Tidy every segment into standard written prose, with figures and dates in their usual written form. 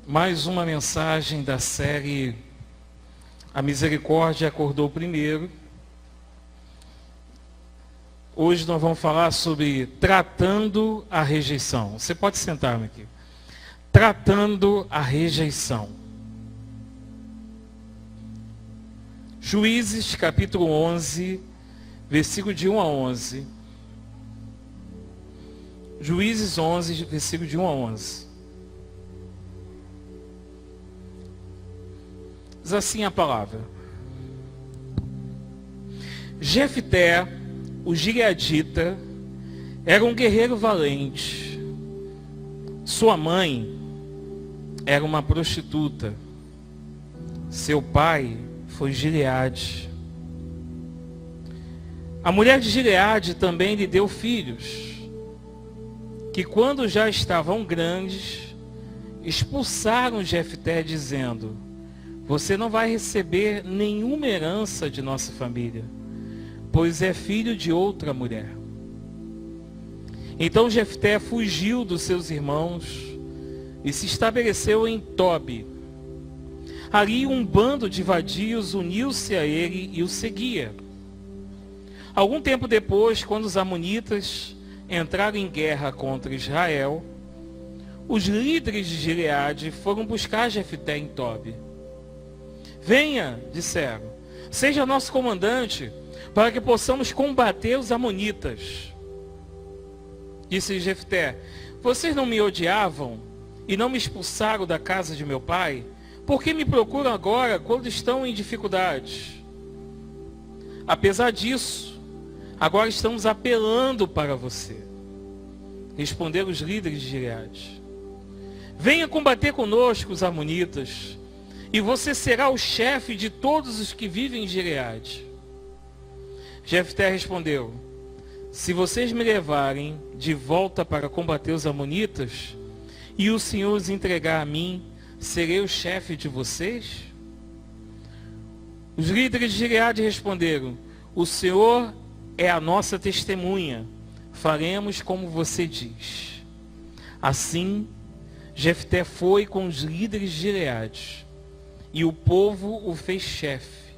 Mais uma mensagem da série A Misericórdia Acordou Primeiro. Hoje nós vamos falar sobre tratando a rejeição. Você pode sentar-me aqui. Tratando a rejeição. Juízes, capítulo 11, versículo de 1 a 11. Juízes 11, versículo de 1 a 11. Diz assim a palavra: Jefté, o gileadita, era um guerreiro valente. Sua mãe era uma prostituta. Seu pai foi Gileade. A mulher de Gileade também lhe deu filhos, que quando já estavam grandes, expulsaram Jefté, dizendo: você não vai receber nenhuma herança de nossa família, pois é filho de outra mulher. Então Jefté fugiu dos seus irmãos e se estabeleceu em Tobi. Ali um bando de vadios uniu-se a ele e o seguia. Algum tempo depois, quando os amonitas entraram em guerra contra Israel, os líderes de Gileade foram buscar Jefté em Tobi. Venha, disseram, seja nosso comandante, para que possamos combater os amonitas. Disse Jefté: vocês não me odiavam e não me expulsaram da casa de meu pai? Por que me procuram agora quando estão em dificuldades? Apesar disso, agora estamos apelando para você. Responderam os líderes de Gileade: venha combater conosco os amonitas, e você será o chefe de todos os que vivem em Gileade. Jefté respondeu: se vocês me levarem de volta para combater os amonitas, e o Senhor os entregar a mim, serei o chefe de vocês? Os líderes de Gileade responderam: o Senhor é a nossa testemunha, faremos como você diz. Assim, Jefté foi com os líderes de Gileade, e o povo o fez chefe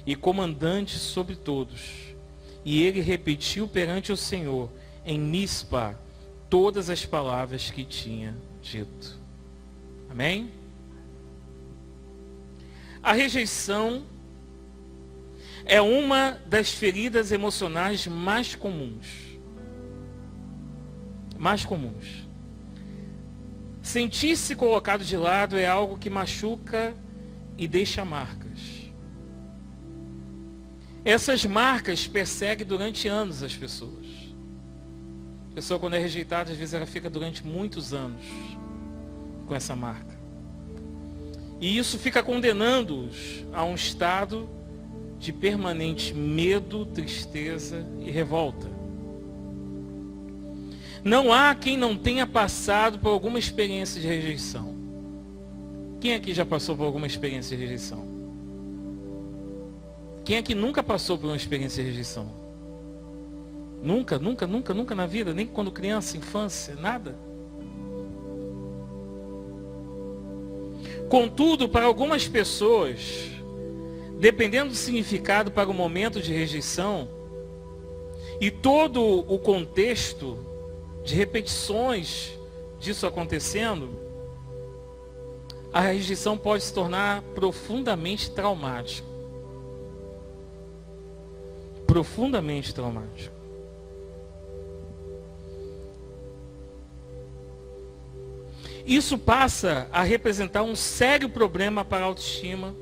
e comandante sobre todos. E ele repetiu perante o Senhor em Mispa todas as palavras que tinha dito. Amém? A rejeição é uma das feridas emocionais mais comuns. Mais comuns. Sentir-se colocado de lado é algo que machuca e deixa marcas. Essas marcas perseguem durante anos as pessoas. A pessoa, quando é rejeitada, às vezes ela fica durante muitos anos com essa marca. E isso fica condenando-os a um estado de permanente medo, tristeza e revolta. Não há quem não tenha passado por alguma experiência de rejeição. Quem aqui já passou por alguma experiência de rejeição? Quem aqui nunca passou por uma experiência de rejeição? Nunca na vida, nem quando criança, infância, nada? Contudo, para algumas pessoas, dependendo do significado para o momento de rejeição e todo o contexto de repetições disso acontecendo, a rejeição pode se tornar profundamente traumática. Profundamente traumático. Isso passa a representar um sério problema para a autoestima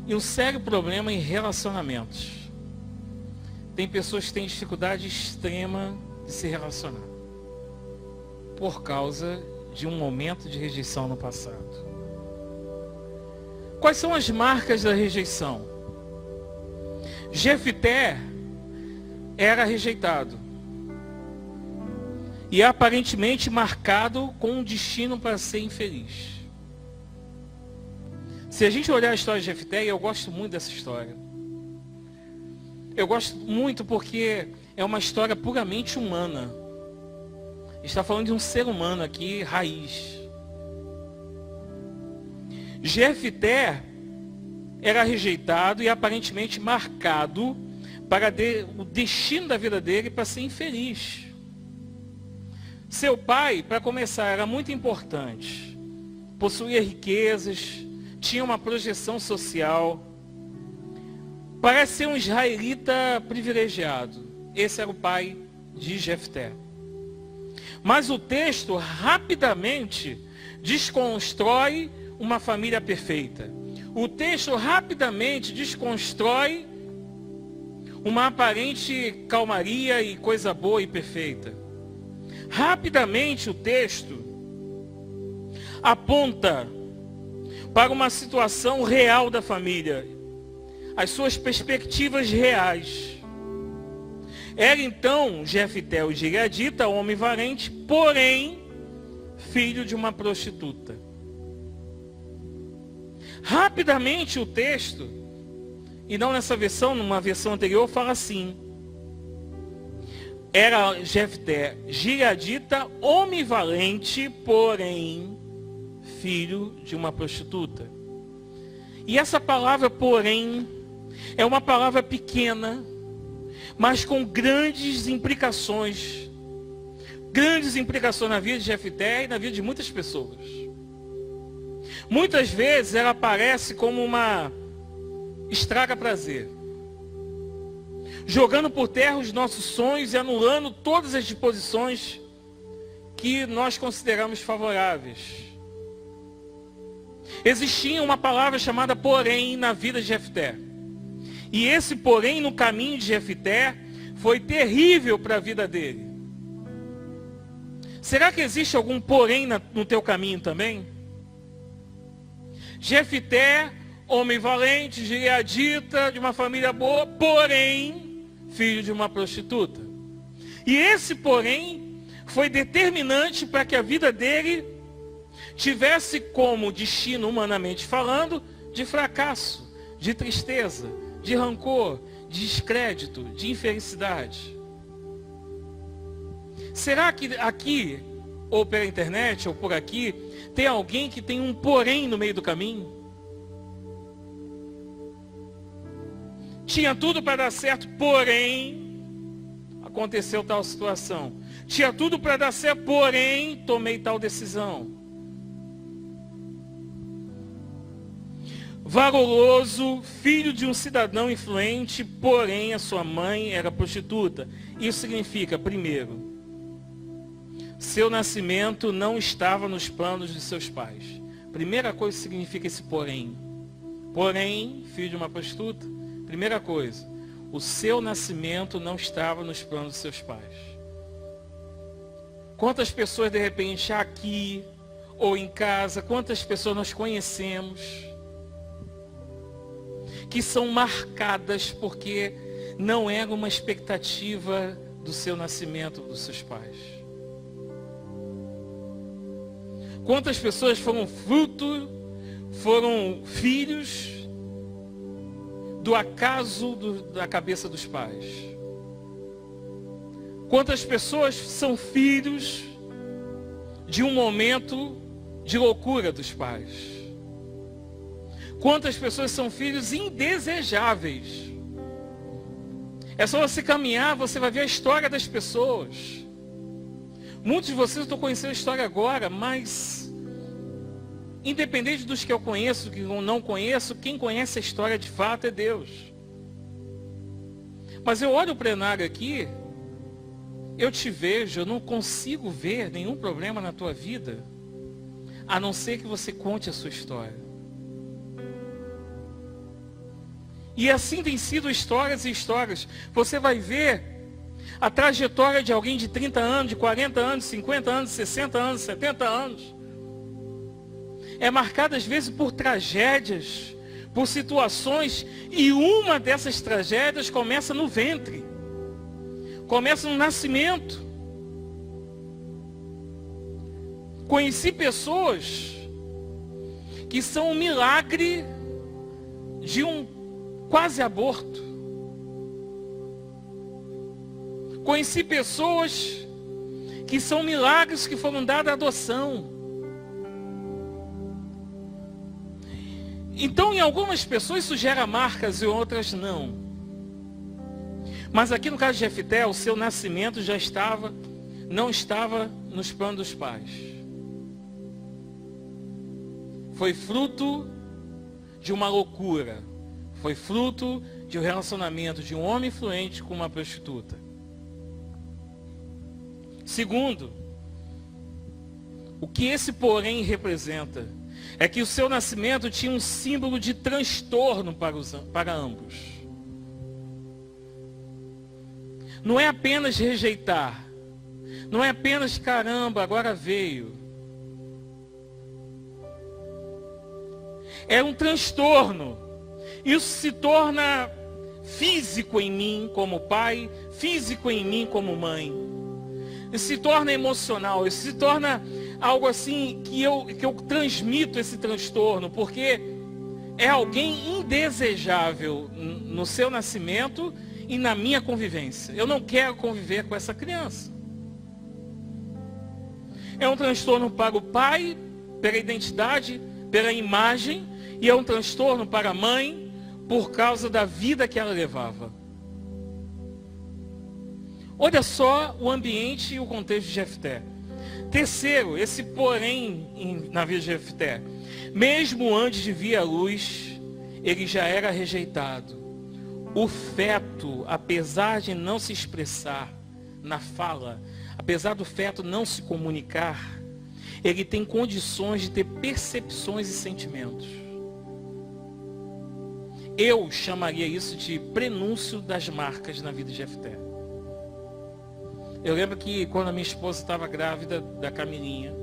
e um sério problema em relacionamentos. Tem pessoas que têm dificuldade extrema de se relacionar por causa de um momento de rejeição no passado. Quais são as marcas da rejeição? Jefté era rejeitado e aparentemente marcado com um destino para ser infeliz. Se a gente olhar a história de Jefté, e eu gosto muito dessa história, eu gosto muito porque é uma história puramente humana. Está falando de um ser humano aqui, raiz. Jefté era rejeitado e aparentemente marcado para o destino da vida dele para ser infeliz. Seu pai, para começar, era muito importante. Possuía riquezas, tinha uma projeção social. Parece ser um israelita privilegiado. Esse era o pai de Jefté. Mas o texto rapidamente desconstrói uma família perfeita. O texto rapidamente desconstrói uma aparente calmaria e coisa boa e perfeita. Rapidamente o texto aponta para uma situação real da família, as suas perspectivas reais. Era então Jefté o gileadita, homem valente, porém filho de uma prostituta. Rapidamente o texto, e não nessa versão, numa versão anterior, fala assim: era Jefté gileadita, homem valente, porém filho de uma prostituta. E essa palavra porém é uma palavra pequena, mas com grandes implicações na vida de Jefté e na vida de muitas pessoas. Muitas vezes ela aparece como uma estraga-prazer, jogando por terra os nossos sonhos e anulando todas as disposições que nós consideramos favoráveis. Existia uma palavra chamada porém na vida de Jefté. E esse porém no caminho de Jefté foi terrível para a vida dele. Será que existe algum porém no teu caminho também? Jefté, homem valente, gileadita, de uma família boa, porém filho de uma prostituta. E esse porém foi determinante para que a vida dele tivesse como destino, humanamente falando, de fracasso, de tristeza, de rancor, de descrédito, de infelicidade. Será que aqui, ou pela internet, ou por aqui, tem alguém que tem um porém no meio do caminho? Tinha tudo para dar certo, porém aconteceu tal situação. Tinha tudo para dar certo, porém tomei tal decisão. Valoroso, filho de um cidadão influente, porém a sua mãe era prostituta. Isso significa, primeiro, seu nascimento não estava nos planos de seus pais. Primeira coisa que significa esse porém. Porém, filho de uma prostituta. Primeira coisa, o seu nascimento não estava nos planos de seus pais. Quantas pessoas de repente aqui ou em casa, quantas pessoas nós conhecemos que são marcadas porque não era uma expectativa do seu nascimento, dos seus pais. Quantas pessoas foram fruto, foram filhos do acaso da cabeça dos pais. Quantas pessoas são filhos de um momento de loucura dos pais. Quantas pessoas são filhos indesejáveis. É só você caminhar, você vai ver a história das pessoas. Muitos de vocês estão conhecendo a história agora, mas independente dos que eu conheço, que eu não conheço, quem conhece a história de fato é Deus. Mas eu olho o plenário aqui, eu te vejo, eu não consigo ver nenhum problema na tua vida, a não ser que você conte a sua história. E assim tem sido histórias e histórias. Você vai ver a trajetória de alguém de 30 anos, de 40 anos, 50 anos, 60 anos, 70 anos. É marcada às vezes por tragédias, por situações, e uma dessas tragédias começa no ventre. Começa no nascimento. Conheci pessoas que são um milagre de um quase aborto. Conheci pessoas que são milagres que foram dados à adoção. Então, em algumas pessoas isso gera marcas e outras não. Mas aqui no caso de Jefté, o seu nascimento não estava nos planos dos pais. Foi fruto de uma loucura. Foi fruto de um relacionamento de um homem influente com uma prostituta. Segundo, o que esse porém representa é que o seu nascimento tinha um símbolo de transtorno para ambos. Não é apenas rejeitar. Não é apenas caramba, agora veio. É um transtorno. Isso se torna físico em mim como pai, físico em mim como mãe. Isso se torna emocional, isso se torna algo assim que eu transmito esse transtorno, porque é alguém indesejável no seu nascimento e na minha convivência. Eu não quero conviver com essa criança. É um transtorno para o pai, pela identidade, pela imagem, e é um transtorno para a mãe, por causa da vida que ela levava. Olha só o ambiente e o contexto de Jefté. Terceiro, esse porém na vida de Jefté. Mesmo antes de vir à luz, ele já era rejeitado. O feto, apesar de não se expressar na fala, apesar do feto não se comunicar, ele tem condições de ter percepções e sentimentos. Eu chamaria isso de prenúncio das marcas na vida de Jefté. Eu lembro que quando a minha esposa estava grávida da Camilinha,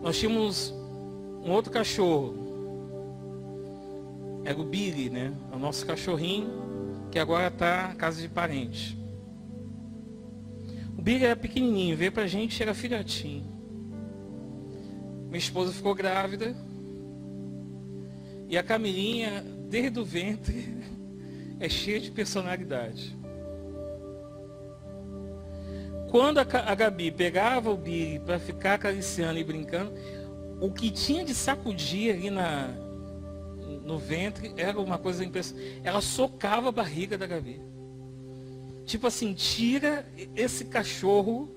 nós tínhamos um outro cachorro. Era o Billy, né? O nosso cachorrinho, que agora está na casa de parente. O Billy era pequenininho, veio pra gente, era filhotinho. Minha esposa ficou grávida. E a Camilinha, desde o ventre, é cheia de personalidade. Quando a Gabi pegava o Billy para ficar acariciando e brincando, o que tinha de sacudir ali no ventre era uma coisa impressionante. Ela socava a barriga da Gabi. Tipo assim, tira esse cachorro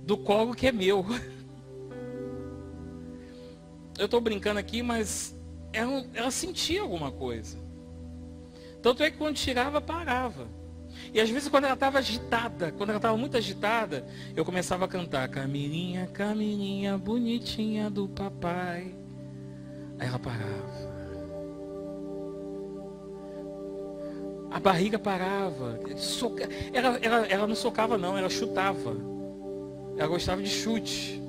do colo que é meu. Eu estou brincando aqui, mas ela sentia alguma coisa. Tanto é que quando tirava, parava. E às vezes quando ela estava agitada, quando ela estava muito agitada, eu começava a cantar: Camilinha, Camilinha, bonitinha do papai. Aí ela parava. A barriga parava. Ela não socava não, ela chutava. Ela gostava de chute.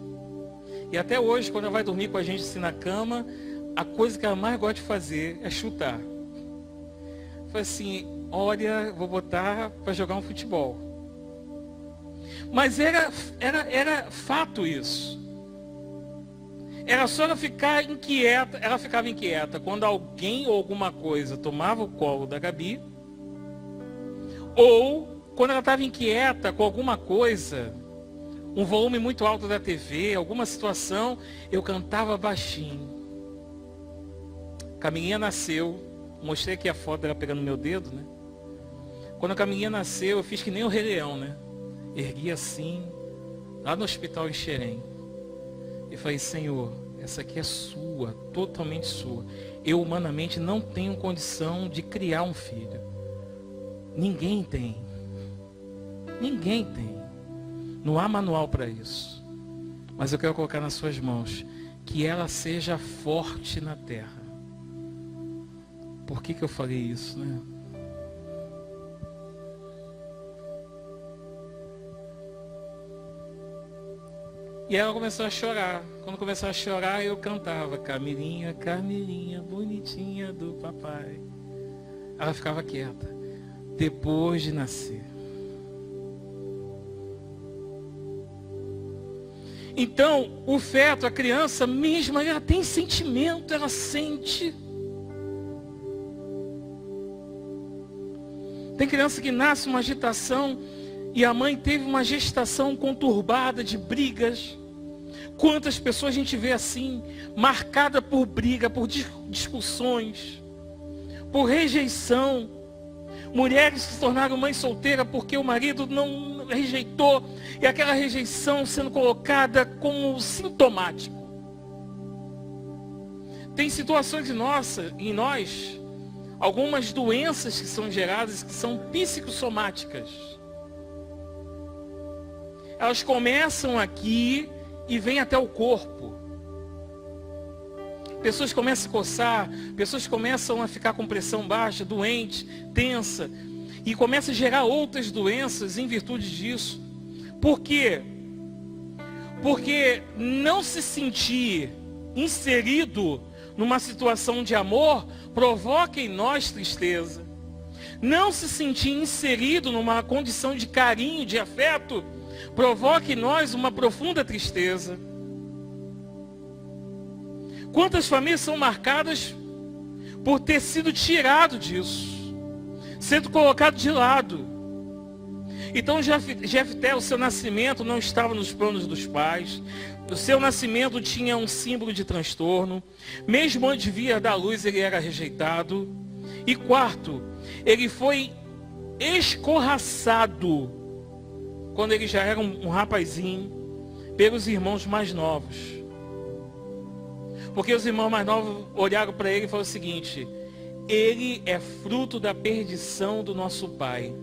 E até hoje, quando ela vai dormir com a gente assim na cama, a coisa que ela mais gosta de fazer é chutar. Foi assim, olha, vou botar para jogar um futebol. Mas era fato isso. Era só ela ficar inquieta, ela ficava inquieta quando alguém ou alguma coisa tomava o colo da Gabi, ou quando ela estava inquieta com alguma coisa, um volume muito alto da TV, alguma situação, eu cantava baixinho. Camilinha nasceu, mostrei aqui a foto dela pegando meu dedo, né? Quando a Camilinha nasceu, eu fiz que nem o Rei Leão, né? Ergui assim, lá no hospital em Xerém. E falei: Senhor, essa aqui é sua, totalmente sua. Eu humanamente não tenho condição de criar um filho. Ninguém tem. Ninguém tem. Não há manual para isso. Mas eu quero colocar nas suas mãos que ela seja forte na terra. Por que eu falei isso, né? E ela começou a chorar. Quando começou a chorar, eu cantava: Camilinha, Camilinha, bonitinha do papai. Ela ficava quieta. Depois de nascer. Então, o feto, a criança mesma, ela tem sentimento, ela sente. Tem criança que nasce uma agitação e a mãe teve uma gestação conturbada de brigas, Quantas pessoas a gente vê assim, marcada por briga, por discussões, por rejeição. Mulheres que se tornaram mãe solteira porque o marido não rejeitou, e aquela rejeição sendo colocada como sintomático. Tem situações em nós, algumas doenças que são geradas, que são psicossomáticas. Elas começam aqui e vêm até o corpo. Pessoas começam a se coçar, pessoas começam a ficar com pressão baixa, doente, tensa, e começa a gerar outras doenças em virtude disso. Por quê? Porque não se sentir inserido numa situação de amor provoca em nós tristeza. Não se sentir inserido numa condição de carinho, de afeto, provoca em nós uma profunda tristeza. Quantas famílias são marcadas por ter sido tirado disso, sendo colocado de lado. Então Jefté, o seu nascimento não estava nos planos dos pais. O seu nascimento tinha um símbolo de transtorno. Mesmo antes de vir dar luz, ele era rejeitado. E quarto, ele foi escorraçado, quando ele já era um rapazinho, pelos irmãos mais novos. Porque os irmãos mais novos olharam para ele e falaram o seguinte: ele é fruto da perdição do nosso pai.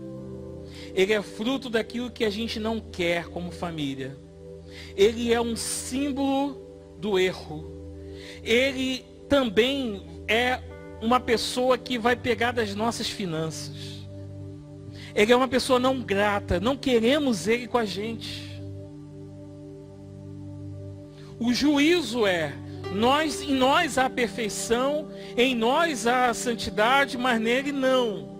Ele é fruto daquilo que a gente não quer como família. Ele é um símbolo do erro. Ele também é uma pessoa que vai pegar das nossas finanças. Ele é uma pessoa não grata. Não queremos ele com a gente. O juízo é: em nós há a perfeição, em nós há a santidade, mas nele não.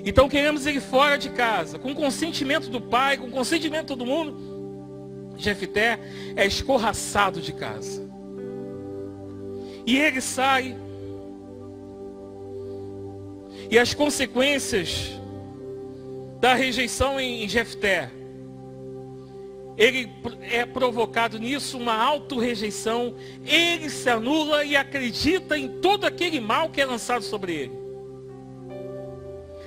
Então queremos ele fora de casa, com consentimento do pai, com consentimento de todo mundo. Jefté é escorraçado de casa. E ele sai. E as consequências da rejeição em Jefté, ele é provocado nisso uma auto-rejeição. Ele se anula e acredita em todo aquele mal que é lançado sobre ele.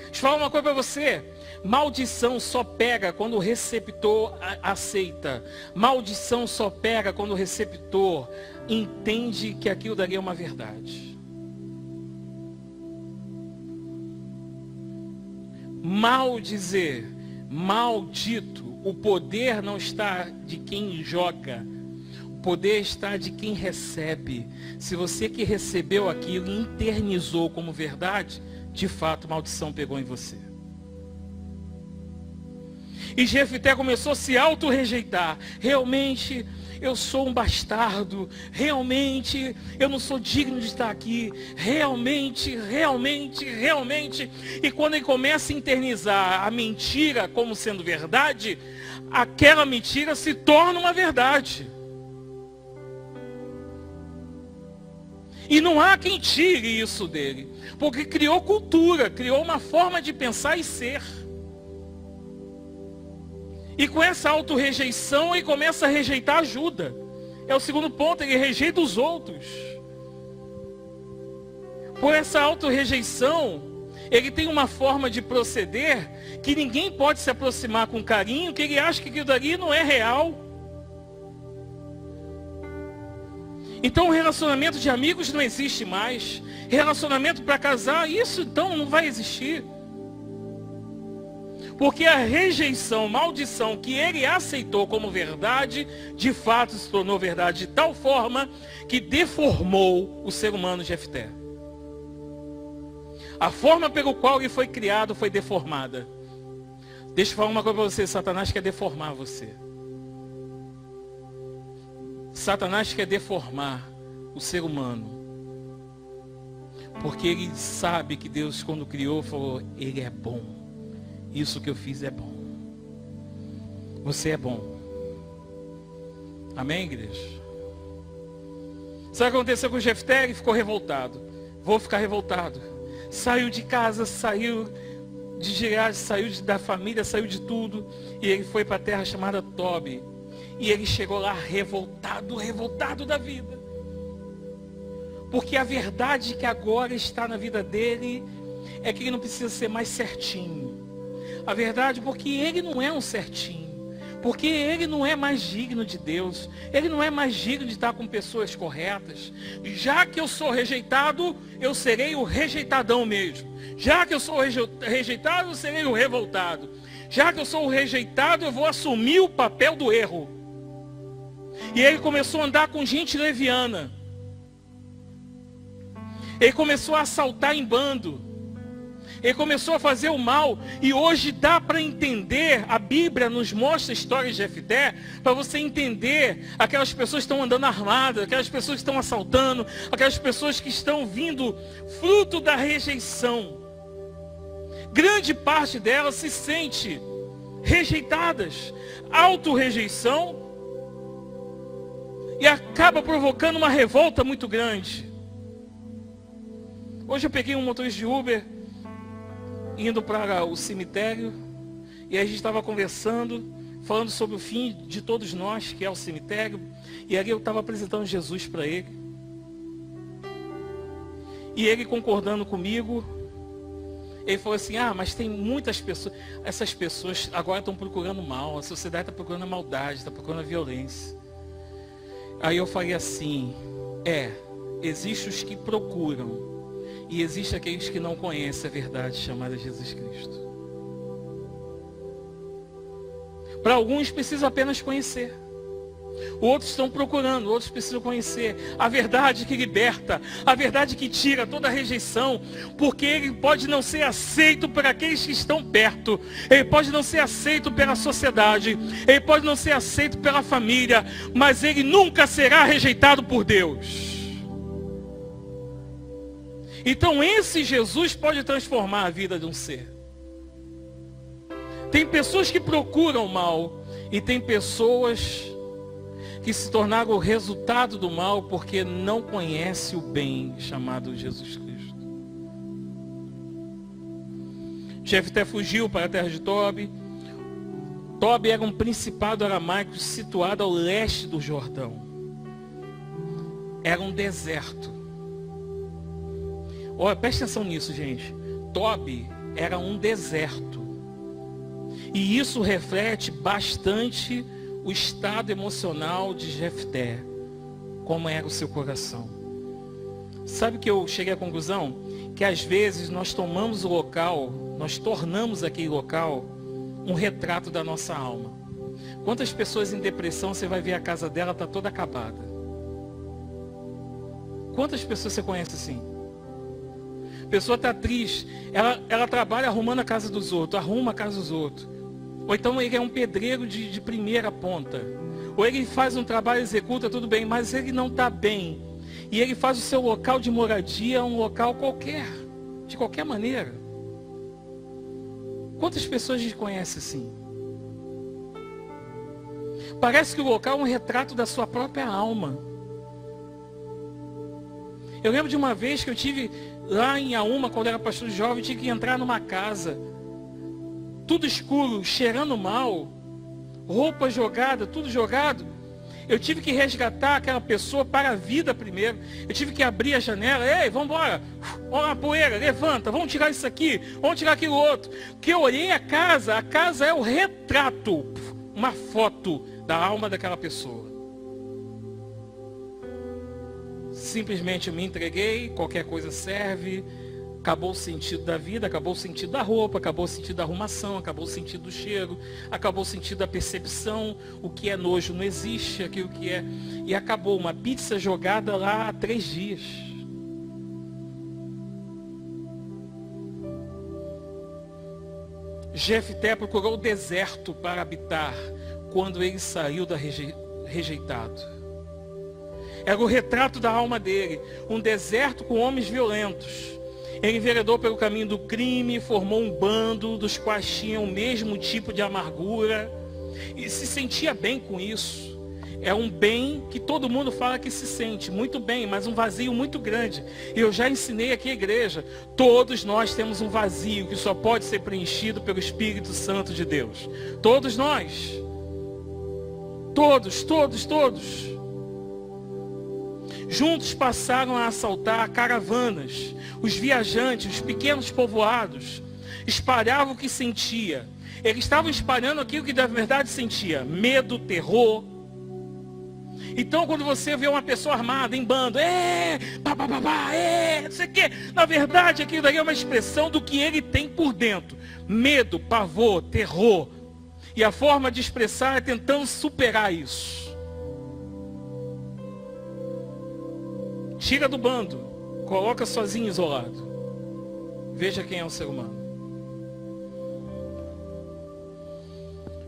Deixa eu falar uma coisa para você. Maldição só pega quando o receptor aceita. Maldição só pega quando o receptor entende que aquilo dali é uma verdade. Maldizer, maldito. O poder não está de quem joga. O poder está de quem recebe. Se você que recebeu aquilo e internizou como verdade, de fato, maldição pegou em você. E Jefté começou a se auto-rejeitar. Realmente, eu sou um bastardo. Realmente, eu não sou digno de estar aqui. Realmente. E quando ele começa a internizar a mentira como sendo verdade, aquela mentira se torna uma verdade. E não há quem tire isso dele. Porque criou cultura, criou uma forma de pensar e ser. E com essa auto-rejeição ele começa a rejeitar ajuda. É o segundo ponto, ele rejeita os outros. Por essa auto-rejeição, ele tem uma forma de proceder que ninguém pode se aproximar com carinho, que ele acha que aquilo dali não é real. Então o relacionamento de amigos não existe mais. Relacionamento para casar, isso então não vai existir. Porque a rejeição, maldição que ele aceitou como verdade, de fato se tornou verdade de tal forma que deformou o ser humano Jefté. A forma pelo qual ele foi criado foi deformada. Deixa eu falar uma coisa para você: Satanás quer deformar você. Satanás quer deformar o ser humano. Porque ele sabe que Deus, quando criou, falou: ele é bom. Isso que eu fiz é bom. Você é bom. Amém, igreja? Sabe o que aconteceu com Jefté? Ele ficou revoltado. Vou ficar revoltado. Saiu de casa, saiu de Gileade, saiu da família, saiu de tudo. E ele foi para a terra chamada Tobi. E ele chegou lá revoltado da vida. Porque a verdade que agora está na vida dele é que ele não precisa ser mais certinho. A verdade porque ele não é um certinho. Porque ele não é mais digno de Deus. Ele não é mais digno de estar com pessoas corretas. Já que eu sou rejeitado, eu serei o rejeitadão mesmo. Já que eu sou rejeitado, eu serei o revoltado. Já que eu sou o rejeitado, eu vou assumir o papel do erro. E ele começou a andar com gente leviana. Ele começou a assaltar em bando. Ele começou a fazer o mal. E hoje dá para entender, a Bíblia nos mostra a história de Jefté, para você entender aquelas pessoas que estão andando armadas, aquelas pessoas que estão assaltando, aquelas pessoas que estão vindo fruto da rejeição. Grande parte delas se sente rejeitadas, auto-rejeição, e acaba provocando uma revolta muito grande. Hoje eu peguei um motorista de Uber, indo para o cemitério, e a gente estava conversando, falando sobre o fim de todos nós, que é o cemitério, e ali eu estava apresentando Jesus para ele. E ele concordando comigo, ele falou assim, mas tem muitas pessoas, essas pessoas agora estão procurando mal, a sociedade está procurando a maldade, está procurando a violência. Aí eu falei assim, existem os que procuram, e existem aqueles que não conhecem a verdade chamada Jesus Cristo. Para alguns precisa apenas conhecer. Outros estão procurando, outros precisam conhecer a verdade que liberta, a verdade que tira toda a rejeição, porque ele pode não ser aceito por aqueles que estão perto, ele pode não ser aceito pela sociedade, ele pode não ser aceito pela família, mas ele nunca será rejeitado por Deus. Então esse Jesus pode transformar a vida de um ser. Tem pessoas que procuram o mal, e tem pessoas que se tornaram o resultado do mal porque não conhece o bem chamado Jesus Cristo. Jefté fugiu para a terra de Tobi. Tobi era um principado aramaico situado ao leste do Jordão. Era um deserto. Olha, preste atenção nisso, gente. Tobi era um deserto. E isso reflete bastante o estado emocional de Jefté, como era o seu coração. Sabe que eu cheguei à conclusão? Que às vezes nós tomamos o local, nós tornamos aquele local um retrato da nossa alma. Quantas pessoas em depressão você vai ver a casa dela está toda acabada? Quantas pessoas você conhece assim? A pessoa está triste, ela trabalha arrumando a casa dos outros, arruma a casa dos outros. Ou então ele é um pedreiro de primeira ponta. Ou ele faz um trabalho, executa, tudo bem, mas ele não está bem. E ele faz o seu local de moradia um local qualquer, de qualquer maneira. Quantas pessoas a gente conhece assim? Parece que o local é um retrato da sua própria alma. Eu lembro de uma vez que eu tive lá em Auma, quando eu era pastor jovem, eu tive que entrar numa casa. Tudo escuro, cheirando mal, roupa jogada, tudo jogado. Eu tive que resgatar aquela pessoa para a vida primeiro. Eu tive que abrir a janela. Ei, vamos embora. Olha a poeira, levanta, vamos tirar isso aqui, vamos tirar aquilo outro. Que eu olhei a casa é o retrato, uma foto da alma daquela pessoa. Simplesmente eu me entreguei, qualquer coisa serve. Acabou o sentido da vida, acabou o sentido da roupa, acabou o sentido da arrumação, acabou o sentido do cheiro, acabou o sentido da percepção, o que é nojo não existe, aquilo que é... E acabou uma pizza jogada lá há 3 dias. Jefté procurou o deserto para habitar quando ele saiu da rejeitado. Era o retrato da alma dele, um deserto com homens violentos. Ele enveredou pelo caminho do crime, formou um bando dos quais tinham o mesmo tipo de amargura e se sentia bem com isso. É um bem que todo mundo fala que se sente muito bem, mas um vazio muito grande. E eu já ensinei aqui à igreja, todos nós temos um vazio que só pode ser preenchido pelo Espírito Santo de Deus. Todos nós. Todos. Juntos passaram a assaltar caravanas. Os viajantes, os pequenos povoados, espalhavam o que sentia. Eles estavam espalhando aquilo que na verdade sentia: medo, terror. Então, quando você vê uma pessoa armada em bando, não sei o quê, na verdade aquilo daí é uma expressão do que ele tem por dentro: medo, pavor, terror. E a forma de expressar é tentando superar isso. Tira do bando, coloca sozinho, isolado. Veja quem é o ser humano.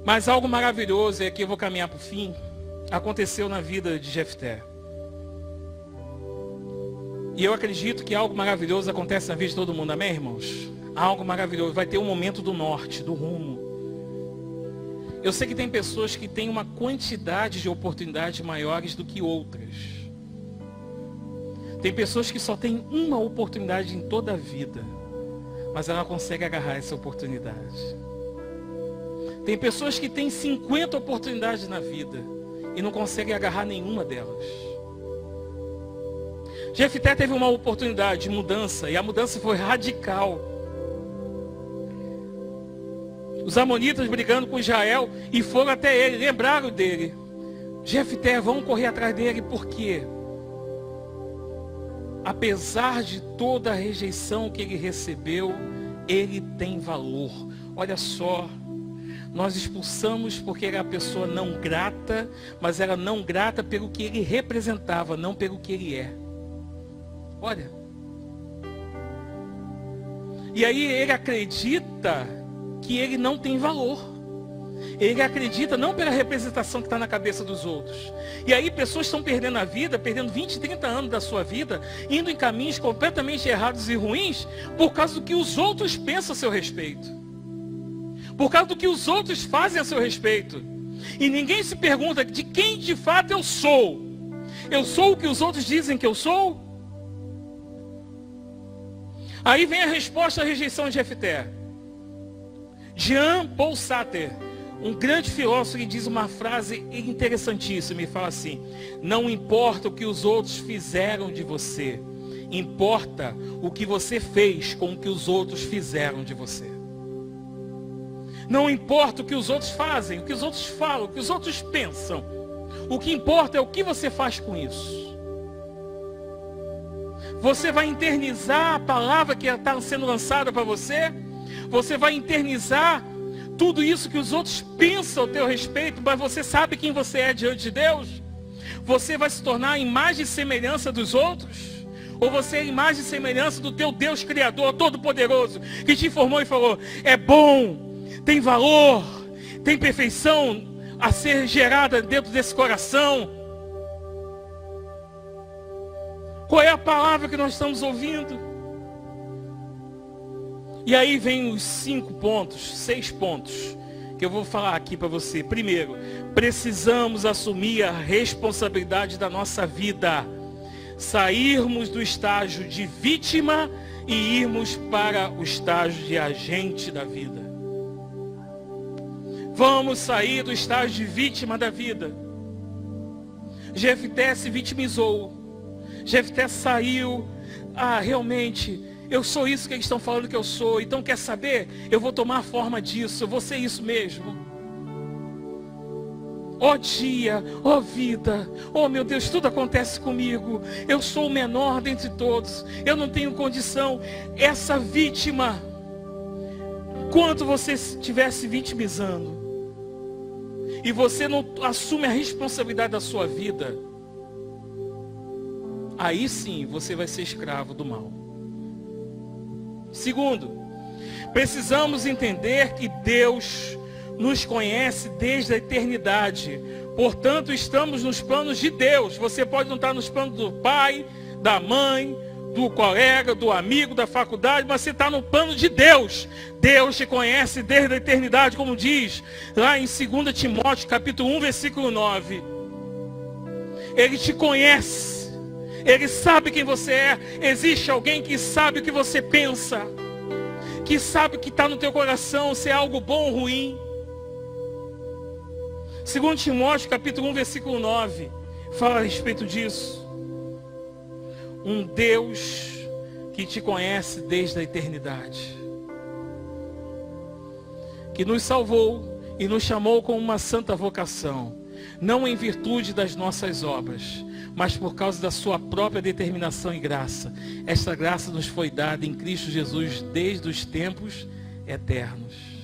Mas algo maravilhoso, e aqui eu vou caminhar para o fim, aconteceu na vida de Jefté. E eu acredito que algo maravilhoso acontece na vida de todo mundo, amém, irmãos? Algo maravilhoso, vai ter um momento do norte, do rumo. Eu sei que tem pessoas que têm uma quantidade de oportunidades maiores do que outras. Tem pessoas que só têm uma oportunidade em toda a vida, mas ela consegue agarrar essa oportunidade. Tem pessoas que têm 50 oportunidades na vida e não conseguem agarrar nenhuma delas. Jefté teve uma oportunidade de mudança, e a mudança foi radical. Os amonitas brigando com Israel e foram até ele, lembraram dele. Jefté, vão correr atrás dele, porque apesar de toda a rejeição que ele recebeu, ele tem valor. Olha só, nós expulsamos porque era a pessoa não grata, mas era não grata pelo que ele representava, não pelo que ele é. Olha. E aí ele acredita que ele não tem valor. Ele acredita não pela representação que está na cabeça dos outros. E aí pessoas estão perdendo a vida, perdendo 20, 30 anos da sua vida, indo em caminhos completamente errados e ruins, por causa do que os outros pensam a seu respeito. Por causa do que os outros fazem a seu respeito. E ninguém se pergunta de quem de fato eu sou. Eu sou o que os outros dizem que eu sou? Aí vem a resposta à rejeição de Jefté. Jean Paul Sartre, um grande filósofo, que diz uma frase interessantíssima e fala assim: não importa o que os outros fizeram de você, importa o que você fez com o que os outros fizeram de você. Não importa o que os outros fazem, o que os outros falam, o que os outros pensam. O que importa é o que você faz com isso. Você vai internizar a palavra que está sendo lançada para você? Você vai internizar tudo isso que os outros pensam ao teu respeito, mas você sabe quem você é diante de Deus? Você vai se tornar a imagem e semelhança dos outros? Ou você é a imagem e semelhança do teu Deus Criador, Todo-Poderoso, que te formou e falou: é bom, tem valor, tem perfeição a ser gerada dentro desse coração? Qual é a palavra que nós estamos ouvindo? E aí vem os 6 pontos, que eu vou falar aqui para você. Primeiro, precisamos assumir a responsabilidade da nossa vida. Sairmos do estágio de vítima e irmos para o estágio de agente da vida. Vamos sair do estágio de vítima da vida. Jefté se vitimizou. Jefté saiu, realmente, eu sou isso que eles estão falando que eu sou. Então quer saber? Eu vou tomar a forma disso, eu vou ser isso mesmo. Ó dia, ó vida, ó meu Deus, tudo acontece comigo. Eu sou o menor dentre todos, eu não tenho condição. Essa vítima, enquanto você estiver se vitimizando e você não assume a responsabilidade da sua vida, aí sim você vai ser escravo do mal. Segundo, precisamos entender que Deus nos conhece desde a eternidade. Portanto, estamos nos planos de Deus. Você pode não estar nos planos do pai, da mãe, do colega, do amigo, da faculdade, mas você está no plano de Deus. Deus te conhece desde a eternidade, como diz lá em 2 Timóteo, capítulo 1, versículo 9. Ele te conhece. Ele sabe quem você é. Existe alguém que sabe o que você pensa, que sabe o que está no teu coração, se é algo bom ou ruim. 2 Timóteo capítulo 1, versículo 9, fala a respeito disso. Um Deus que te conhece desde a eternidade, que nos salvou e nos chamou com uma santa vocação, não em virtude das nossas obras, mas por causa da sua própria determinação e graça. Esta graça nos foi dada em Cristo Jesus desde os tempos eternos.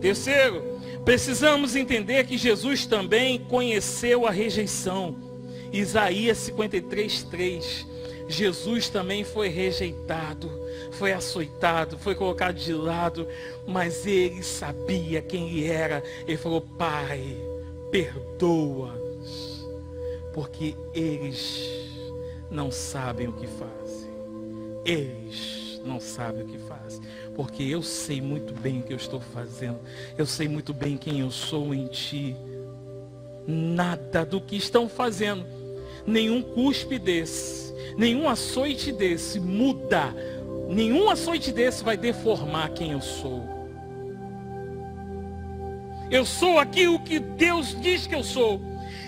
Terceiro, precisamos entender que Jesus também conheceu a rejeição. Isaías 53:3. Jesus também foi rejeitado, foi açoitado, foi colocado de lado, mas ele sabia quem ele era. Ele falou: Pai, perdoa-os, porque eles não sabem o que fazem. Eles não sabem o que fazem, porque eu sei muito bem o que eu estou fazendo. Eu sei muito bem quem eu sou em ti. Nada do que estão fazendo, nenhum cuspe desse, nenhum açoite desse muda. Nenhum açoite desse vai deformar quem eu sou. Eu sou aquilo que Deus diz que eu sou.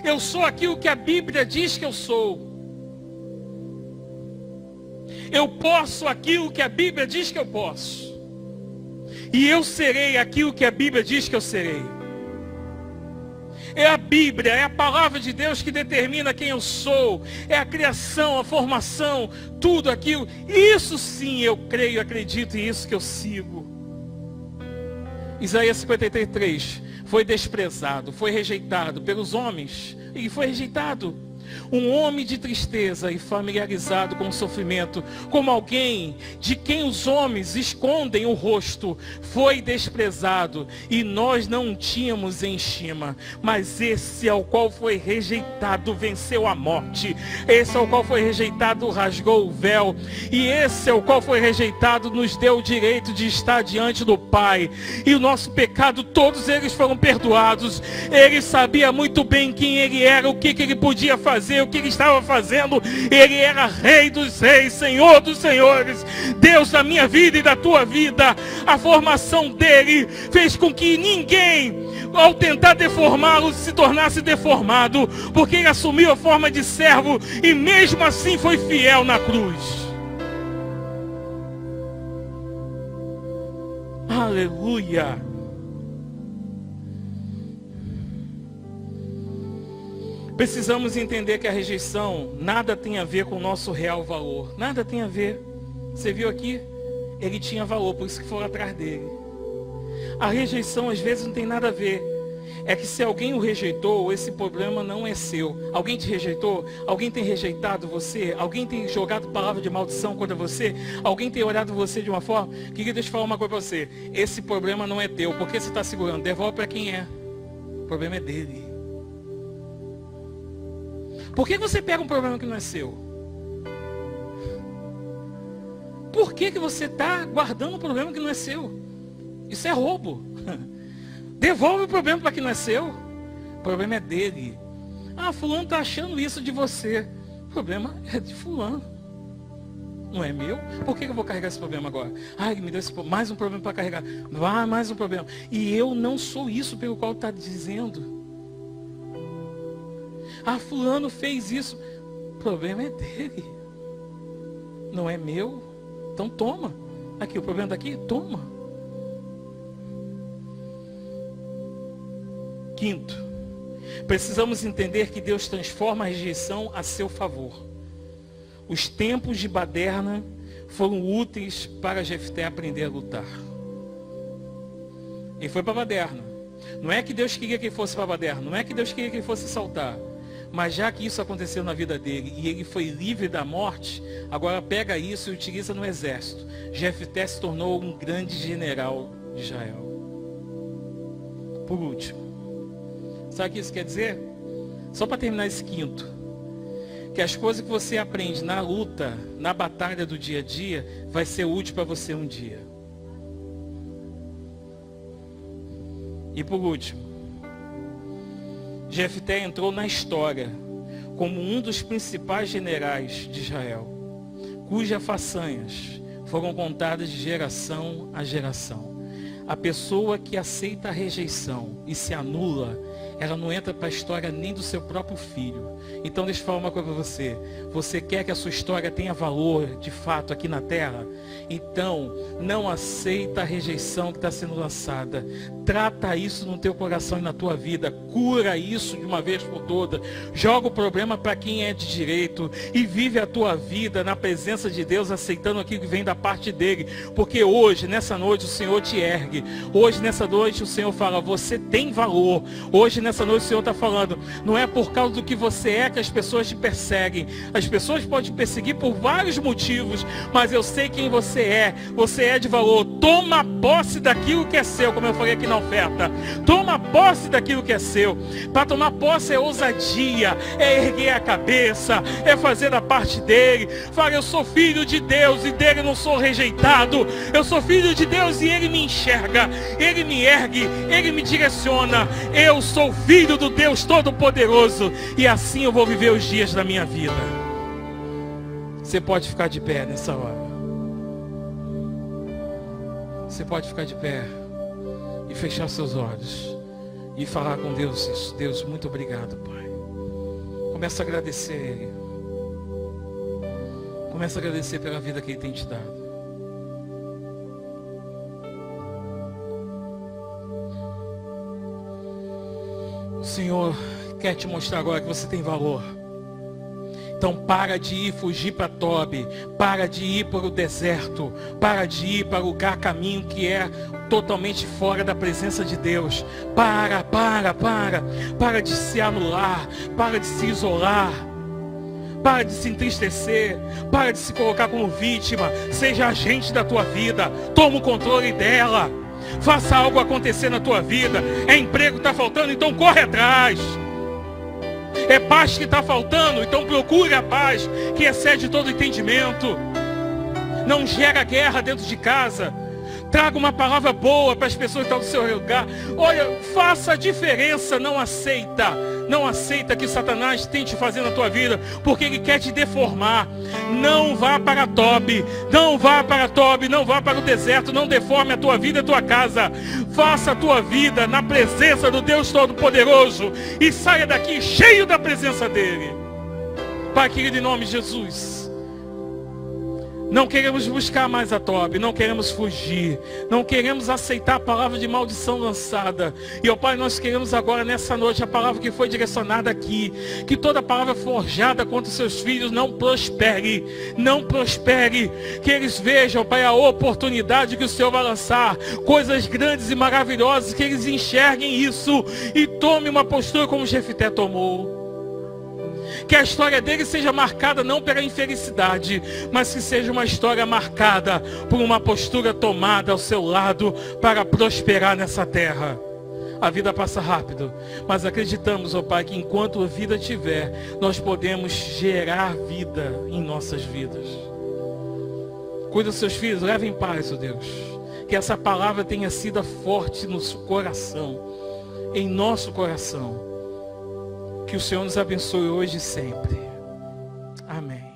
Eu sou aquilo que a Bíblia diz que eu sou. Eu posso aquilo que a Bíblia diz que eu posso. E eu serei aquilo que a Bíblia diz que eu serei. É a Bíblia, é a palavra de Deus que determina quem eu sou. É a criação, a formação, tudo aquilo. Isso sim eu creio, acredito, e isso que eu sigo. Isaías 53:3. Foi desprezado, foi rejeitado pelos homens. E foi rejeitado. Um homem de tristeza e familiarizado com o sofrimento, como alguém de quem os homens escondem o rosto, foi desprezado, e nós não tínhamos em estima. Mas esse ao qual foi rejeitado venceu a morte. Esse ao qual foi rejeitado rasgou o véu. E esse ao qual foi rejeitado nos deu o direito de estar diante do Pai. E o nosso pecado, todos eles foram perdoados. Ele sabia muito bem quem ele era, o que ele podia fazer, o que ele estava fazendo. Ele era Rei dos Reis, Senhor dos Senhores, Deus da minha vida e da tua vida. A formação dele fez com que ninguém, ao tentar deformá-lo, se tornasse deformado, porque ele assumiu a forma de servo e mesmo assim foi fiel na cruz. Aleluia. Precisamos entender que a rejeição nada tem a ver com o nosso real valor. Nada tem a ver. Você viu aqui? Ele tinha valor, por isso que foram atrás dele. A rejeição às vezes não tem nada a ver. É que se alguém o rejeitou, esse problema não é seu. Alguém te rejeitou? Alguém tem rejeitado você? Alguém tem jogado palavra de maldição contra você? Alguém tem olhado você de uma forma? Queria deixa eu falar uma coisa para você. Esse problema não é teu. Por que você está segurando? Devolve para quem é. O problema é dele. Por que você pega um problema que não é seu? Por que você está guardando um problema que não é seu? Isso é roubo. Devolve o problema para quem não é seu. O problema é dele. Ah, fulano está achando isso de você. O problema é de fulano. Não é meu? Por que eu vou carregar esse problema agora? Ah, ele me deu mais um problema para carregar. Vai, mais um problema. E eu não sou isso pelo qual está dizendo. Ah, fulano fez isso. O problema é dele. Não é meu. Então toma. Aqui, o problema daqui, toma. Quinto, precisamos entender que Deus transforma a rejeição a seu favor. Os tempos de baderna foram úteis para Jefté aprender a lutar. Ele foi para baderna. Não é que Deus queria que ele fosse para baderna. Não é que Deus queria que ele fosse saltar. Mas já que isso aconteceu na vida dele e ele foi livre da morte, agora pega isso e utiliza no exército. Jefté se tornou um grande general de Israel. Por último, sabe o que isso quer dizer? Só para terminar esse quinto, que as coisas que você aprende na luta, na batalha do dia a dia, vai ser útil para você um dia. E por último, Jefté entrou na história como um dos principais generais de Israel, cujas façanhas foram contadas de geração a geração. A pessoa que aceita a rejeição e se anula, ela não entra para a história nem do seu próprio filho. Então deixa eu falar uma coisa para você. Você quer que a sua história tenha valor de fato aqui na terra? Então não aceita a rejeição que está sendo lançada. Trata isso no teu coração e na tua vida. Cura isso de uma vez por todas. Joga o problema para quem é de direito. E vive a tua vida na presença de Deus, aceitando aquilo que vem da parte dele. Porque hoje, nessa noite, o Senhor te ergue. Hoje, nessa noite, o Senhor fala, você tem valor. Hoje, nessa noite, o Senhor está falando, não é por causa do que você é que as pessoas te perseguem. As pessoas podem te perseguir por vários motivos, mas eu sei quem você é. Você é de valor. Toma posse daquilo que é seu, como eu falei aqui na oferta. Toma posse daquilo que é seu. Para tomar posse é ousadia, é erguer a cabeça, é fazer da parte dele. Fala, eu sou filho de Deus e dele não sou rejeitado. Eu sou filho de Deus e ele me enxerga, ele me ergue, ele me direciona. Eu sou filho do Deus Todo-Poderoso e assim eu vou viver os dias da minha vida. Você pode ficar de pé nessa hora. Você pode ficar de pé e fechar seus olhos e falar com Deus isso. Deus, muito obrigado, Pai. Começa a agradecer a Ele. Começa a agradecer pela vida que Ele tem te dado. O Senhor quer te mostrar agora que você tem valor. Então para de ir fugir para Tobi, para de ir para o deserto, para de ir para o lugar, caminho que é totalmente fora da presença de Deus. Para de se anular, para de se isolar, para de se entristecer, para de se colocar como vítima. Seja agente da tua vida, toma o controle dela, faça algo acontecer na tua vida. É emprego que está faltando, então corre atrás. É paz que está faltando, então procure a paz que excede todo entendimento. Não gera guerra dentro de casa. Traga uma palavra boa para as pessoas que estão no seu lugar. Olha, faça a diferença. Não aceita que Satanás tente fazer na tua vida, porque ele quer te deformar. Não vá para Tobi, não vá para o deserto. Não deforme a tua vida e a tua casa. Faça a tua vida na presença do Deus Todo-Poderoso e saia daqui cheio da presença dele. Pai querido, em nome de Jesus, não queremos buscar mais a Tobi, não queremos fugir, não queremos aceitar a palavra de maldição lançada. E, ó Pai, nós queremos agora nessa noite a palavra que foi direcionada aqui, que toda palavra forjada contra os seus filhos não prospere, que eles vejam, Pai, a oportunidade que o Senhor vai lançar, coisas grandes e maravilhosas, que eles enxerguem isso e tome uma postura como Jefté tomou. Que a história dele seja marcada não pela infelicidade, mas que seja uma história marcada por uma postura tomada ao seu lado para prosperar nessa terra. A vida passa rápido, mas acreditamos, ó Pai, que enquanto a vida tiver, nós podemos gerar vida em nossas vidas. Cuida dos seus filhos, leva em paz, ó Deus. Que essa palavra tenha sido forte no coração, em nosso coração. Que o Senhor nos abençoe hoje e sempre. Amém.